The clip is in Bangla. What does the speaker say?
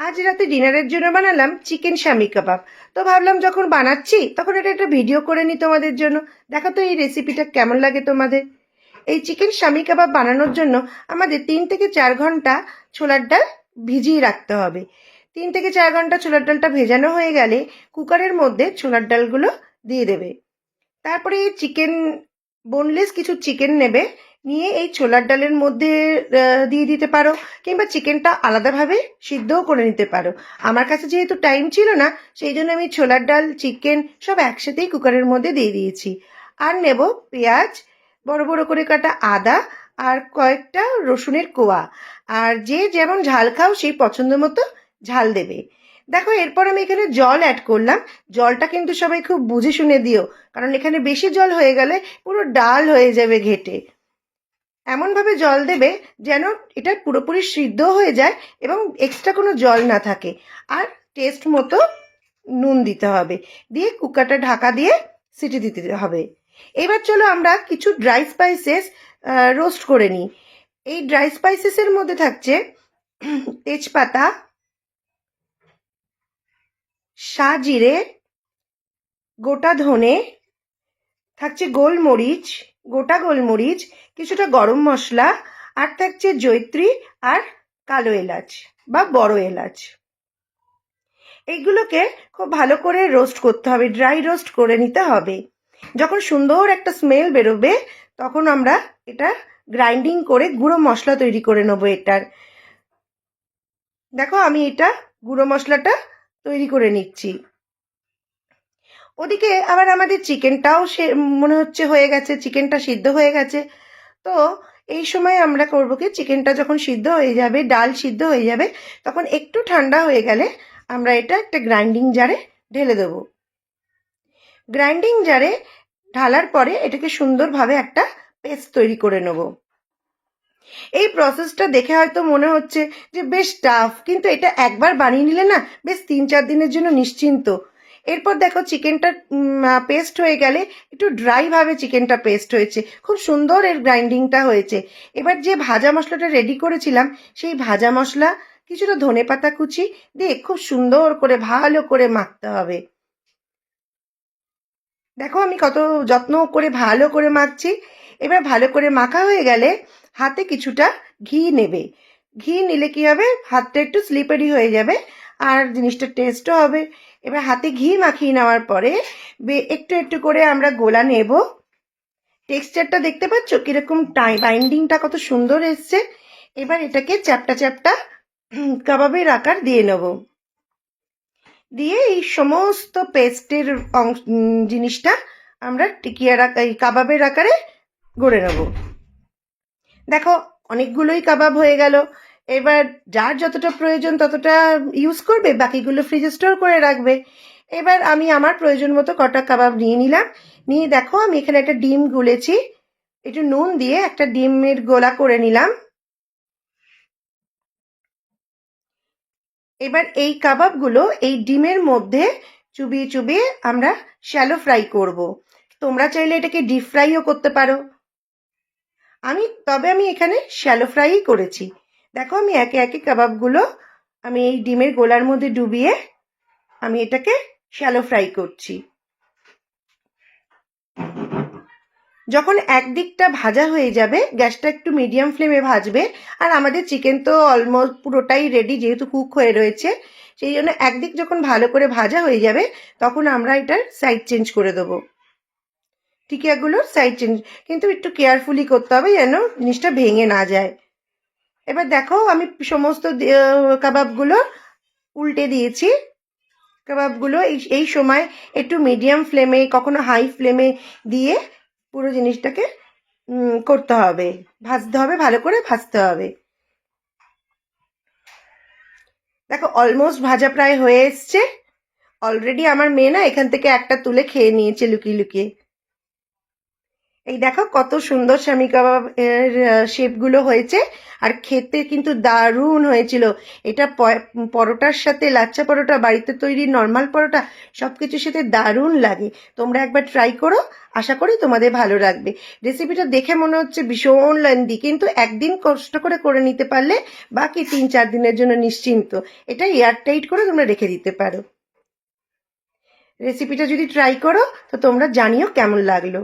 আজ রাতে ডিনারের জন্য বানালাম চিকেন শামি কাবাব। তো ভাবলাম যখন বানাচ্ছি তখন এটা একটা ভিডিও করে নিই তোমাদের জন্য। দেখো তো এই রেসিপিটা কেমন লাগে তোমাদের। এই চিকেন শামি কাবাব বানানোর জন্য আমাদের 3 থেকে 4 ঘন্টা ছোলার ডাল ভিজিয়ে রাখতে হবে। 3 থেকে 4 ঘন্টা ছোলার ডালটা ভেজানো হয়ে গেলে কুকারের মধ্যে ছোলার ডালগুলো দিয়ে দেবে। তারপরে এই চিকেন, বোনলেস কিছু চিকেন নেবে, নিয়ে এই ছোলার ডালের মধ্যে দিয়ে দিতে পারো, কিংবা চিকেনটা আলাদাভাবে সিদ্ধও করে নিতে পারো। আমার কাছে যেহেতু টাইম ছিল না, সেই জন্য আমি ছোলার ডাল, চিকেন সব একসাথেই কুকারের মধ্যে দিয়ে দিয়েছি। আর নেব পেঁয়াজ, বড় বড় করে কাটা আদা, আর কয়েকটা রসুনের কোয়া। আর যে যেমন ঝাল খাও সেই পছন্দ মতো ঝাল দেবে। দেখো, এরপর আমি এখানে জল অ্যাড করলাম। জলটা কিন্তু সবাই খুব বুঝে শুনে দিও, কারণ এখানে বেশি জল হয়ে গেলে পুরো ডাল হয়ে যাবে ঘেটে। এমনভাবে জল দেবে যেন এটা পুরোপুরি সিদ্ধ হয়ে যায় এবং এক্সট্রা কোনো জল না থাকে। আর টেস্ট মতো নুন দিতে হবে। দিয়ে কুকারটা ঢাকা দিয়ে সিটি দিতে হবে। এবার চলো আমরা কিছু ড্রাই স্পাইসেস রোস্ট করে নিই। এই ড্রাই স্পাইসেসের মধ্যে থাকছে তেজপাতা, সাজিরে, গোটা ধনে, থাকছে গোলমরিচ, গোটা গোলমরিচ, কিছুটা গরম মশলা, আর থাকছে জয়িত্রী আর কালো এলাচ বা বড় এলাচ। এইগুলোকে খুব ভালো করে রোস্ট করতে হবে, ড্রাই রোস্ট করে নিতে হবে। যখন সুন্দর একটা স্মেল বেরোবে তখন আমরা এটা গ্রাইন্ডিং করে গুঁড়ো মশলা তৈরি করে নেবো এটার। দেখো, আমি এটা গুঁড়ো মশলাটা তৈরি করে নিচ্ছি। ওদিকে আবার আমাদের চিকেনটাও সে মনে হচ্ছে হয়ে গেছে, চিকেনটা সিদ্ধ হয়ে গেছে। তো এই সময় আমরা করবো কি, চিকেনটা যখন সিদ্ধ হয়ে যাবে, ডাল সিদ্ধ হয়ে যাবে, তখন একটু ঠান্ডা হয়ে গেলে আমরা এটা একটা গ্রাইন্ডিং জারে ঢেলে দেবো। গ্রাইন্ডিং জারে ঢালার পরে এটাকে সুন্দরভাবে একটা পেস্ট তৈরি করে নেব। এই প্রসেসটা দেখে হয়তো মনে হচ্ছে যে বেশ টাফ, কিন্তু এটা একবার বানিয়ে নিলে না বেশ 3-4 দিনের জন্য নিশ্চিন্ত। এরপর দেখো, চিকেনটা পেস্ট হয়ে গেলে একটু ড্রাইভাবে চিকেনটা পেস্ট হয়েছে, খুব সুন্দর এর গ্রাইন্ডিংটা হয়েছে। এবার যে ভাজা মশলাটা রেডি করেছিলাম, সেই ভাজা মশলা, কিছুটা ধনেপাতা কুচি দিয়ে খুব সুন্দর করে ভালো করে মাখতে হবে। দেখো, আমি কত যত্ন করে ভালো করে মাখছি। এবার ভালো করে মাখা হয়ে গেলে হাতে কিছুটা ঘি নেবে। ঘি নিলে কি হবে, হাতটা একটু স্লিপারি হয়ে যাবে আর জিনিসটা টেস্টও হবে। এবার হাতে ঘি মাখিয়ে নেওয়ার পরে একটু একটু করে আমরা গোলা নেব। টেক্সচারটা দেখতে পাচ্ছ কিরকম, বাইন্ডিংটা কত সুন্দর এসছে। এবার এটাকে চ্যাপটা চ্যাপটা কাবাবের আকার দিয়ে নেব। দিয়ে এই সমস্ত পেস্টের জিনিসটা আমরা এই কাবাবের আকারে গড়ে নেব। দেখো, অনেকগুলোই কাবাব হয়ে গেল। এবার যার যতটা প্রয়োজন ততটা ইউজ করবে, বাকিগুলো ফ্রিজে স্টোর করে রাখবে। এবার আমি আমার প্রয়োজন মতো কটা কাবাব নিয়ে নিলাম। নিয়ে দেখো, আমি এখানে একটা ডিম গুলেছি, একটু নুন দিয়ে একটা ডিমের গোলা করে নিলাম। এবার এই কাবাবগুলো এই ডিমের মধ্যে চুবিয়ে চুবিয়ে আমরা শ্যালো ফ্রাই করব। তোমরা চাইলে এটাকে ডিপ ফ্রাইও করতে পারো। তবে আমি এখানে শ্যালো ফ্রাইই করেছি। দেখো, আমি একে একে কাবাবগুলো আমি এই ডিমের গোলার মধ্যে ডুবিয়ে আমি এটাকে শ্যালো ফ্রাই করছি। যখন একদিকটা ভাজা হয়ে যাবে, গ্যাসটা একটু মিডিয়াম ফ্লেমে ভাজবে। আর আমাদের চিকেন তো অলমোস্ট পুরোটাই রেডি, যেহেতু কুক হয়ে রয়েছে, সেই জন্য একদিক যখন ভালো করে ভাজা হয়ে যাবে তখন আমরা এটার সাইড চেঞ্জ করে দেবো। টিকিয়াগুলোর সাইড চেঞ্জ কিন্তু একটু কেয়ারফুলি করতে হবে যেন জিনিসটা ভেঙে না যায়। এবার দেখো, আমি সমস্ত কাবাবগুলো উল্টে দিয়েছি। কাবাবগুলো এই সময় একটু মিডিয়াম ফ্লেমে, কখনো হাই ফ্লেমে দিয়ে পুরো জিনিসটাকে করতে হবে, ভাজতে হবে, ভালো করে ভাজতে হবে। দেখো, অলমোস্ট ভাজা প্রায় হয়ে এসছে। অলরেডি আমার মেয়ে না এখান থেকে একটা তুলে খেয়ে নিয়েছে লুকিয়ে লুকিয়ে। এই দেখো কত সুন্দর শামি কাবাব এর শেপগুলো হয়েছে, আর খেতে কিন্তু দারুণ হয়েছিল। এটা পরোটার সাথে, লাচ্ছা পরোটা, বাড়িতে তৈরি নর্মাল পরোটা, সব কিছুর সাথে দারুণ লাগে। তোমরা একবার ট্রাই করো, আশা করি তোমাদের ভালো লাগবে। রেসিপিটা দেখে মনে হচ্ছে ভীষণ লেন্দি, কিন্তু একদিন কষ্ট করে করে নিতে পারলে বাকি 3-4 দিনের জন্য নিশ্চিন্ত। এটা এয়ারটাইট করে তোমরা রেখে দিতে পারো। রেসিপিটা যদি ট্রাই করো তো তোমরা জানিও কেমন লাগলো।